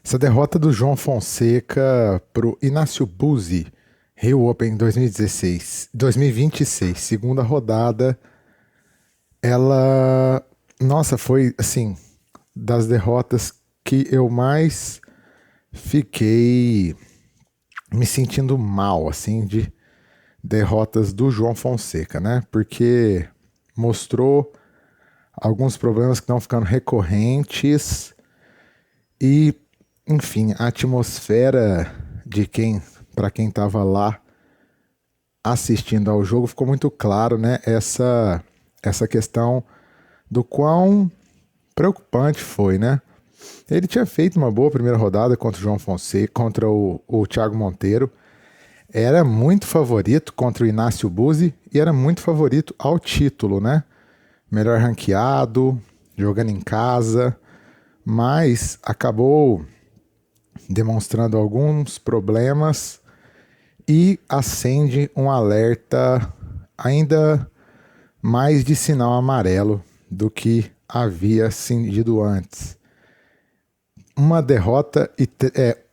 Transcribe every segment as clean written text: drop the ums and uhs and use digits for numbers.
Essa derrota do João Fonseca pro Inácio Buzzi, Rio Open 2016, 2026, segunda rodada, ela, nossa, foi assim, das derrotas que eu mais fiquei me sentindo mal, assim, de derrotas do João Fonseca, né? Porque mostrou alguns problemas que estão ficando recorrentes e, enfim, a atmosfera de para quem estava lá assistindo ao jogo ficou muito claro, né? Essa questão do quão preocupante foi, né? Ele tinha feito uma boa primeira rodada contra o João Fonseca, contra o Thiago Monteiro. Era muito favorito contra o Inácio Buzzi e era muito favorito ao título, né? Melhor ranqueado, jogando em casa, mas acabou demonstrando alguns problemas e acende um alerta ainda mais de sinal amarelo do que havia acendido antes. Uma derrota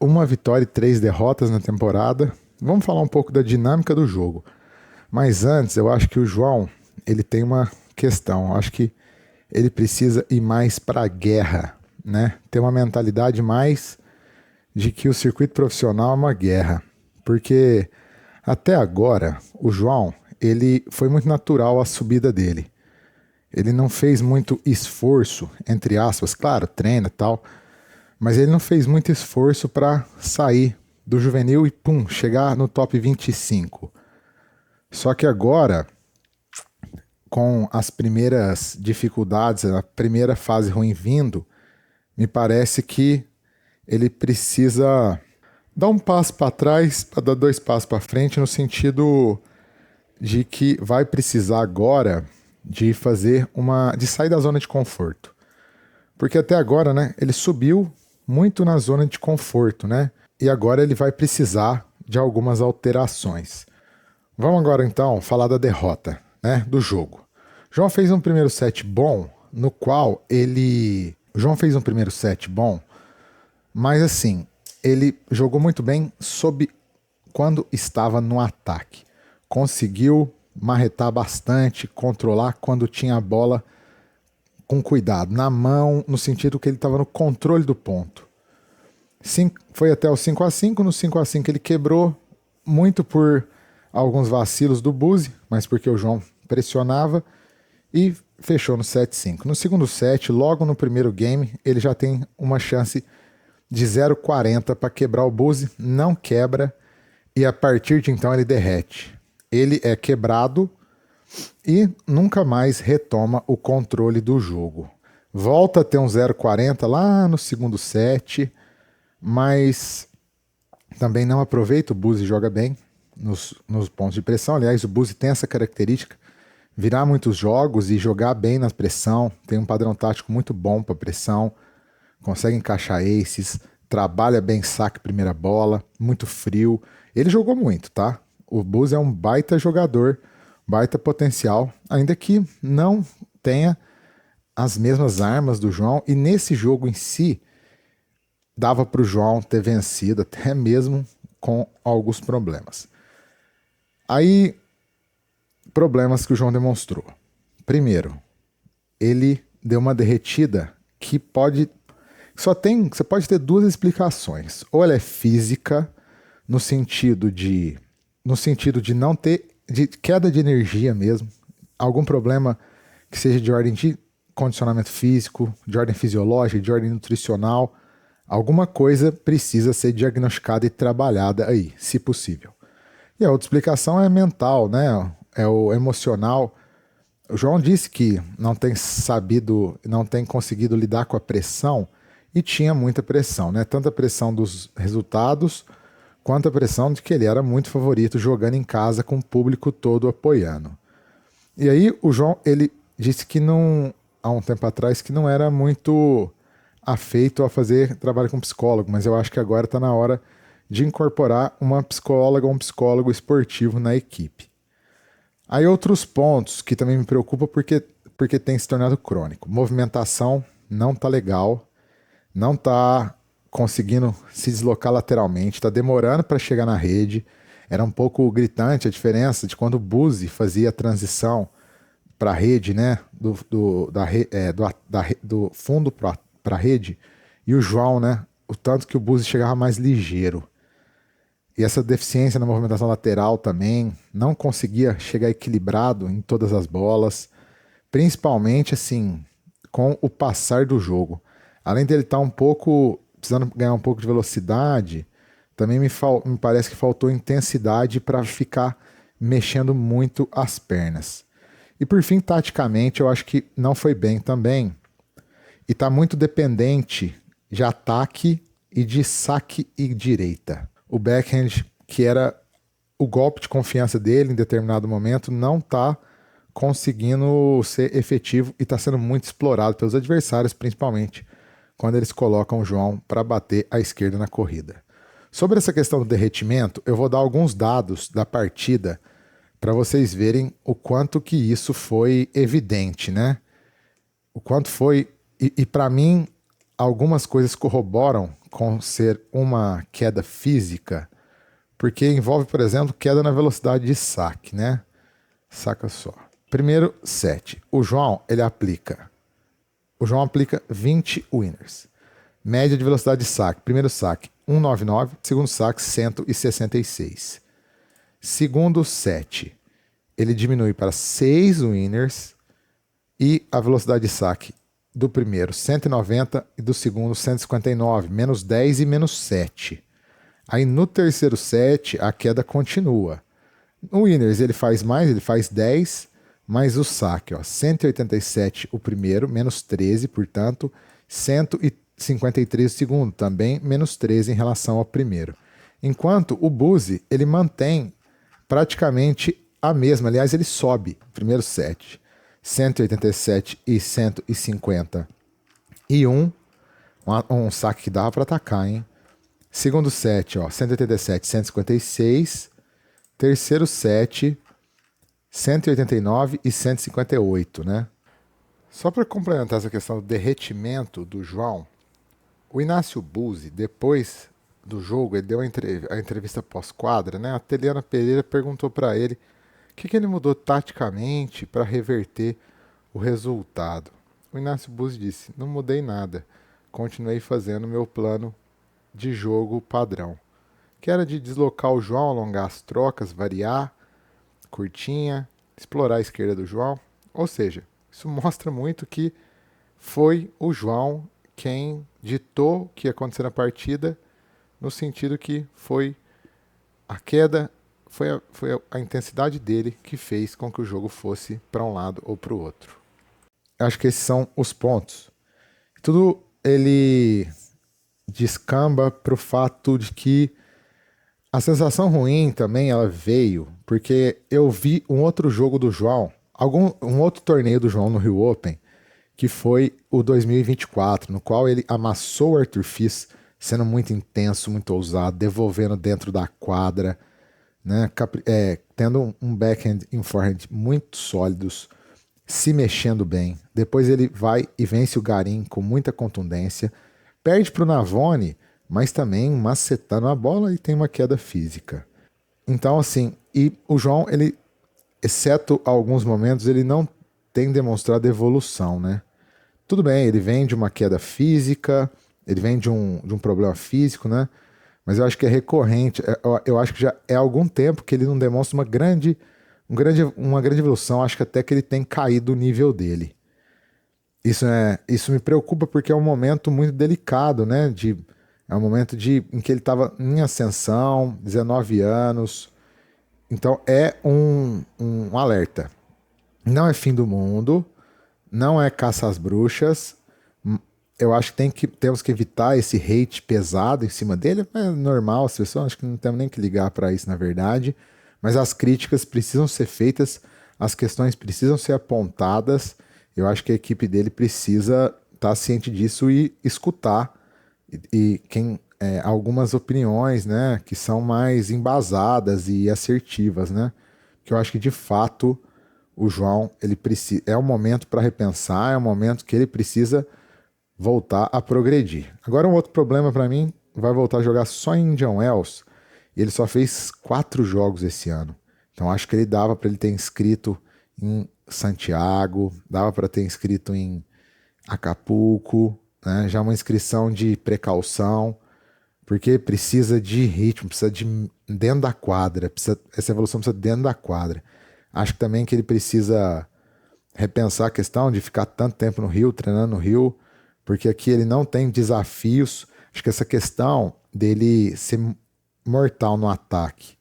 uma vitória e 3 derrotas na temporada. Vamos falar um pouco da dinâmica do jogo. Mas antes, eu acho que o João, ele tem uma questão. Eu acho que ele precisa ir mais para a guerra, né? Ter uma mentalidade mais de que o circuito profissional é uma guerra. Porque até agora, o João, ele foi muito natural a subida dele. Ele não fez muito esforço, entre aspas, claro, treina e tal, mas ele não fez muito esforço para sair do juvenil e, pum, chegar no top 25. Só que agora, com as primeiras dificuldades, a primeira fase ruim vindo, me parece que ele precisa dar um passo para trás para dar 2 passos para frente, no sentido de que vai precisar agora de sair da zona de conforto. Porque até agora, né, ele subiu muito na zona de conforto, né? E agora ele vai precisar de algumas alterações. Vamos agora então falar da derrota, né, do jogo. João fez um primeiro set bom, no qual João fez um primeiro set bom, mas assim, ele jogou muito bem quando estava no ataque. Conseguiu marretar bastante, controlar quando tinha a bola com cuidado, na mão, no sentido que ele estava no controle do ponto. Foi até o 5-5, no 5-5 ele quebrou, muito por alguns vacilos do Buzzi, mas porque o João pressionava, e fechou no 7-5. No segundo set, logo no primeiro game, ele já tem uma chance de 0,40 para quebrar o Buzzi, não quebra, e a partir de então ele derrete. Ele é quebrado e nunca mais retoma o controle do jogo. Volta a ter um 0,40 lá no segundo set, mas também não aproveita. O Buzzi joga bem nos pontos de pressão. Aliás, o Buzzi tem essa característica, virar muitos jogos e jogar bem na pressão. Tem um padrão tático muito bom para pressão, consegue encaixar aces, trabalha bem saque primeira bola, muito frio. Ele jogou muito, tá? O Buzzi é um baita jogador, baita potencial, ainda que não tenha as mesmas armas do João, e nesse jogo em si dava para o João ter vencido, até mesmo com alguns problemas. Aí, problemas que o João demonstrou. Primeiro, ele deu uma derretida que você pode ter 2 explicações. Ou ela é física, no sentido de não ter, de queda de energia mesmo, algum problema que seja de ordem de condicionamento físico, de ordem fisiológica, de ordem nutricional, alguma coisa precisa ser diagnosticada e trabalhada aí, se possível. E a outra explicação é mental, né? É o emocional. O João disse que não tem conseguido lidar com a pressão, e tinha muita pressão, né? Tanto a pressão dos resultados, quanto a pressão de que ele era muito favorito jogando em casa com o público todo apoiando. E aí o João, ele disse que há um tempo atrás, que não era muito afeito a fazer trabalho com psicólogo, mas eu acho que agora está na hora de incorporar uma psicóloga ou um psicólogo esportivo na equipe. Aí outros pontos que também me preocupam porque tem se tornado crônico. Movimentação não tá legal, não tá conseguindo se deslocar lateralmente, está demorando para chegar na rede. Era um pouco gritante a diferença de quando o Buzzi fazia a transição para a rede, né? Do fundo para a rede, e o João, né? O tanto que o Buzzi chegava mais ligeiro. E essa deficiência na movimentação lateral também, não conseguia chegar equilibrado em todas as bolas, principalmente assim, com o passar do jogo. Além dele estar um pouco, precisando ganhar um pouco de velocidade, também me parece que faltou intensidade para ficar mexendo muito as pernas. E por fim, taticamente, eu acho que não foi bem também. E está muito dependente de ataque e de saque e direita. O backhand, que era o golpe de confiança dele em determinado momento, não está conseguindo ser efetivo e está sendo muito explorado pelos adversários, principalmente quando eles colocam o João para bater à esquerda na corrida. Sobre essa questão do derretimento, eu vou dar alguns dados da partida para vocês verem o quanto que isso foi evidente, né? O quanto foi... E para mim, algumas coisas corroboram com ser uma queda física, porque envolve, por exemplo, queda na velocidade de saque, né? Saca só. Primeiro set. O João aplica 20 winners. Média de velocidade de saque. Primeiro saque, 199. Segundo saque, 166. Segundo set, ele diminui para 6 winners e a velocidade de saque do primeiro 190 e do segundo 159, menos 10 e menos 7. Aí no terceiro set a queda continua. No winners ele faz mais, ele faz 10, mais o saque, ó, 187 o primeiro, menos 13, portanto, 153 o segundo, também menos 13 em relação ao primeiro. Enquanto o Buzzi, ele mantém praticamente a mesma, aliás, ele sobe, primeiro set, 187 e 150 e um saque que dava para atacar, hein? Segundo set, ó, 187, 156. Terceiro set, 189 e 158, né? Só para complementar essa questão do derretimento do João, o Inácio Buzzi, depois do jogo, ele deu a entrevista pós-quadra, né? A Teliana Pereira perguntou para ele o que ele mudou taticamente para reverter o resultado. O Inácio Buzzi disse: não mudei nada, continuei fazendo meu plano de jogo padrão, que era de deslocar o João, alongar as trocas, variar, curtinha, explorar a esquerda do João. Ou seja, isso mostra muito que foi o João quem ditou o que ia acontecer na partida, no sentido que foi a queda, foi a intensidade dele que fez com que o jogo fosse para um lado ou para o outro. Acho que esses são os pontos. Tudo ele descamba para o fato de que a sensação ruim também ela veio porque eu vi um outro jogo do João, um outro torneio do João no Rio Open, que foi o 2024, no qual ele amassou o Arthur Fils, sendo muito intenso, muito ousado, devolvendo dentro da quadra, né? Tendo um backhand e um forehand muito sólidos, se mexendo bem. Depois ele vai e vence o Garim com muita contundência, perde para o Navone, mas também macetando a bola e tem uma queda física. Então, assim, e o João, ele, exceto alguns momentos, ele não tem demonstrado evolução, né? Tudo bem, ele vem de uma queda física, ele vem de um problema físico, né? Mas eu acho que é recorrente, eu acho que já é há algum tempo que ele não demonstra uma grande evolução, acho que até que ele tem caído o nível dele. Isso me preocupa porque é um momento muito delicado, né? É um momento em que ele estava em ascensão, 19 anos. Então é um alerta. Não é fim do mundo, não é caça às bruxas. Eu acho que temos que evitar esse hate pesado em cima dele. É normal, as pessoas, acho que não temos nem que ligar para isso, na verdade. Mas as críticas precisam ser feitas, as questões precisam ser apontadas. Eu acho que a equipe dele precisa estar ciente disso e escutar algumas opiniões, né, que são mais embasadas e assertivas, né? Que eu acho que de fato o João, ele precisa, é um momento para repensar, é um momento que ele precisa voltar a progredir. Agora um outro problema para mim, vai voltar a jogar só em Indian Wells, e ele só fez 4 jogos esse ano. Então acho que ele dava para ele ter inscrito em Santiago, dava para ter inscrito em Acapulco, né? Já uma inscrição de precaução, porque precisa de ritmo, precisa de dentro da quadra, essa evolução precisa dentro da quadra. Acho também que ele precisa repensar a questão de ficar tanto tempo no Rio, treinando no Rio, porque aqui ele não tem desafios. Acho que essa questão dele ser mortal no ataque,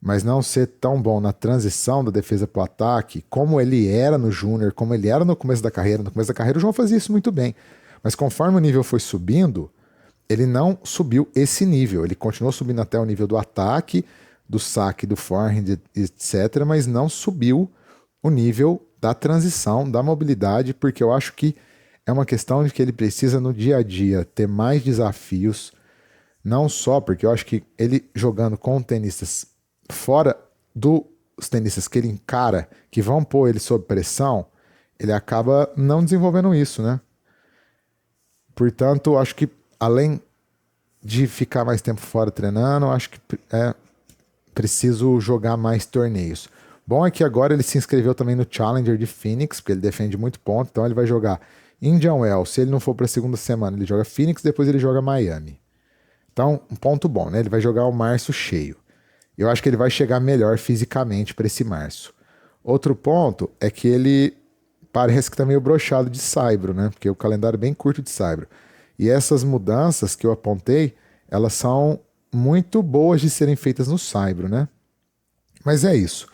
mas não ser tão bom na transição da defesa para o ataque, como ele era no Júnior, como ele era no começo da carreira. No começo da carreira o João fazia isso muito bem, mas conforme o nível foi subindo, ele não subiu esse nível. Ele continuou subindo até o nível do ataque, do saque, do forehand, etc., mas não subiu o nível da transição, da mobilidade, porque eu acho que é uma questão de que ele precisa no dia a dia ter mais desafios, não só porque eu acho que ele jogando com tenistas fora dos tenistas que ele encara, que vão pôr ele sob pressão, ele acaba não desenvolvendo isso, né? Portanto, acho que além de ficar mais tempo fora treinando, acho que é preciso jogar mais torneios. Bom é que agora ele se inscreveu também no Challenger de Phoenix, porque ele defende muito ponto, então ele vai jogar Indian Wells. Se ele não for para a segunda semana, ele joga Phoenix, depois ele joga Miami. Então, um ponto bom, né? Ele vai jogar o março cheio. Eu acho que ele vai chegar melhor fisicamente para esse março. Outro ponto é que ele parece que tá meio broxado de saibro, né? Porque o calendário é bem curto de saibro. E essas mudanças que eu apontei, elas são muito boas de serem feitas no saibro, né? Mas é isso.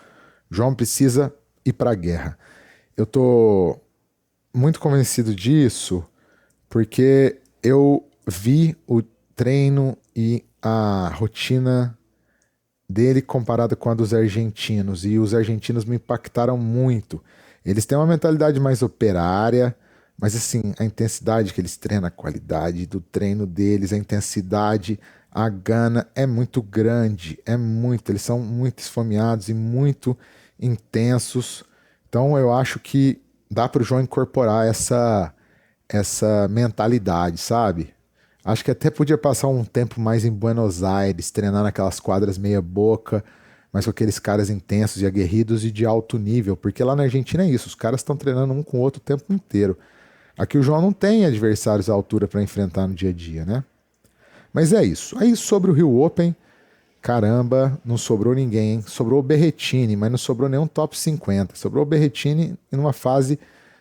João precisa ir para a guerra. Eu tô muito convencido disso porque eu vi o treino e a rotina dele comparada com a dos argentinos, e os argentinos me impactaram muito. Eles têm uma mentalidade mais operária, mas assim, a intensidade que eles treinam, a qualidade do treino deles, a intensidade, a gana é muito grande, é muito, eles são muito esfomeados e muito intensos. Então eu acho que dá para o João incorporar essa mentalidade, sabe? Acho que até podia passar um tempo mais em Buenos Aires, treinar naquelas quadras meia boca, mas com aqueles caras intensos e aguerridos e de alto nível, porque lá na Argentina é isso, os caras estão treinando um com o outro o tempo inteiro. Aqui o João não tem adversários à altura para enfrentar no dia a dia, né? Mas é isso. Aí sobre o Rio Open, caramba, não sobrou ninguém, hein? Sobrou o Berrettini, mas não sobrou nenhum top 50. Sobrou o Berrettini em uma fase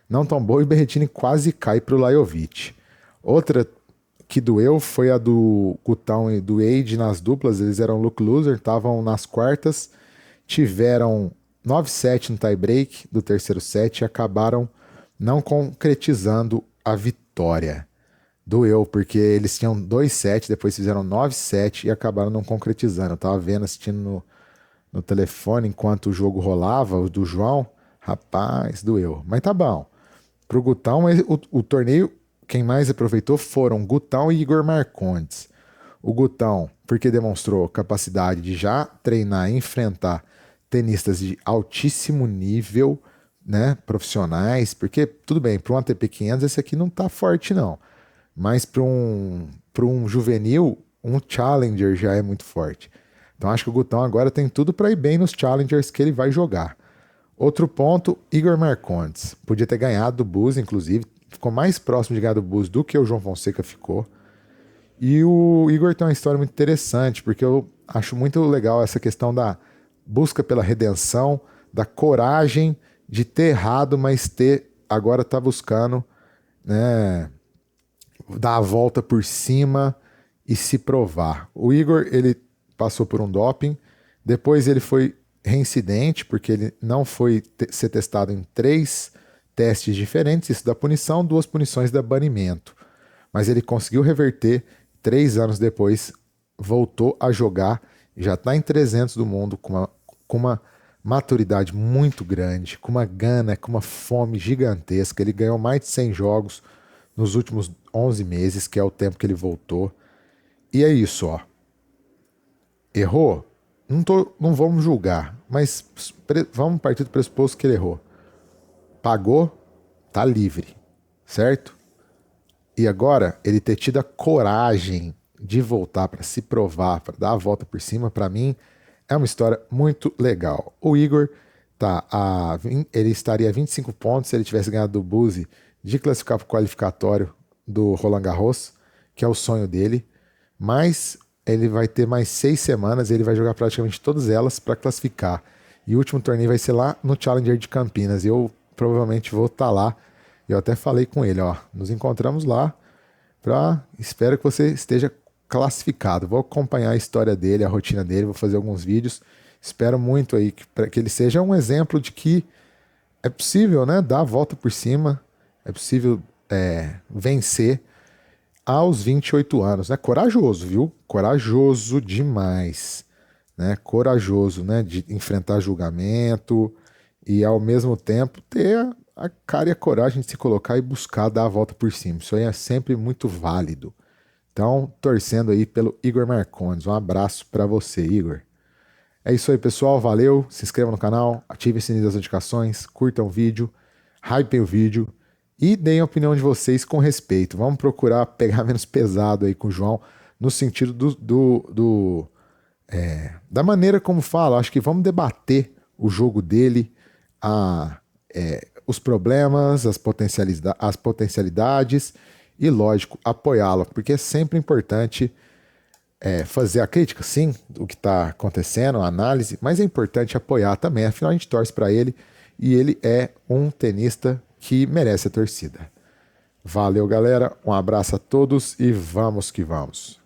não tão boa e o Berrettini quase cai para o Lajovic. Outra que doeu foi a do Gutão e do Wade nas duplas. Eles eram look loser, estavam nas quartas, tiveram 9-7 no tie-break do terceiro set e acabaram não concretizando a vitória. Doeu, porque eles tinham 2-7, depois fizeram 9-7 e acabaram não concretizando. Eu tava vendo, assistindo no telefone enquanto o jogo rolava, o do João. Rapaz, doeu. Mas tá bom. Pro Gutão, o torneio, quem mais aproveitou foram Gutão e Igor Marcondes. O Gutão, porque demonstrou capacidade de já treinar e enfrentar tenistas de altíssimo nível, né, profissionais, porque tudo bem, para um ATP 500 esse aqui não tá forte não, mas para um juvenil, um Challenger já é muito forte. Então acho que o Gutão agora tem tudo para ir bem nos Challengers que ele vai jogar. Outro ponto, Igor Marcondes. Podia ter ganhado do Bus, inclusive. Ficou mais próximo de ganhar do Bus do que o João Fonseca ficou. E o Igor tem uma história muito interessante, porque eu acho muito legal essa questão da busca pela redenção, da coragem de ter errado, mas agora tá buscando, né, dar a volta por cima e se provar. O Igor, ele passou por um doping, depois ele foi reincidente, porque ele não foi ser testado em 3 testes diferentes, isso da punição, 2 punições da banimento. Mas ele conseguiu reverter, 3 anos depois, voltou a jogar, já está em 300 do mundo, com uma maturidade muito grande, com uma gana, com uma fome gigantesca. Ele ganhou mais de 100 jogos nos últimos 11 meses, que é o tempo que ele voltou. E é isso, ó. Errou? Não vamos julgar, mas vamos partir do pressuposto que ele errou. Pagou, tá livre, certo? E agora, ele ter tido a coragem de voltar para se provar, para dar a volta por cima, para mim, é uma história muito legal. O Igor ele estaria a 25 pontos se ele tivesse ganhado do Buzi de classificar para o qualificatório do Roland Garros, que é o sonho dele, mas ele vai ter mais 6 semanas e ele vai jogar praticamente todas elas para classificar. E o último torneio vai ser lá no Challenger de Campinas. Eu provavelmente vou estar lá. Eu até falei com ele, ó, nos encontramos lá. Espero que você esteja classificado. Vou acompanhar a história dele, a rotina dele, vou fazer alguns vídeos. Espero muito aí que ele seja um exemplo de que é possível, né, dar a volta por cima, é possível vencer aos 28 anos, né? Corajoso, viu? Corajoso demais, né? Corajoso, né? De enfrentar julgamento e ao mesmo tempo ter a cara e a coragem de se colocar e buscar dar a volta por cima. Isso aí é sempre muito válido. Então, torcendo aí pelo Igor Marcondes. Um abraço para você, Igor. É isso aí, pessoal. Valeu. Se inscreva no canal, ative o sininho das notificações, curtam o vídeo, hypem o vídeo e deem a opinião de vocês com respeito. Vamos procurar pegar menos pesado aí com o João, no sentido da maneira como fala. Acho que vamos debater o jogo dele, os problemas, as potencialidades e, lógico, apoiá-lo, porque é sempre importante fazer a crítica, sim, do que está acontecendo, a análise, mas é importante apoiar também, afinal a gente torce para ele e ele é um tenista que merece a torcida. Valeu, galera, um abraço a todos e vamos que vamos.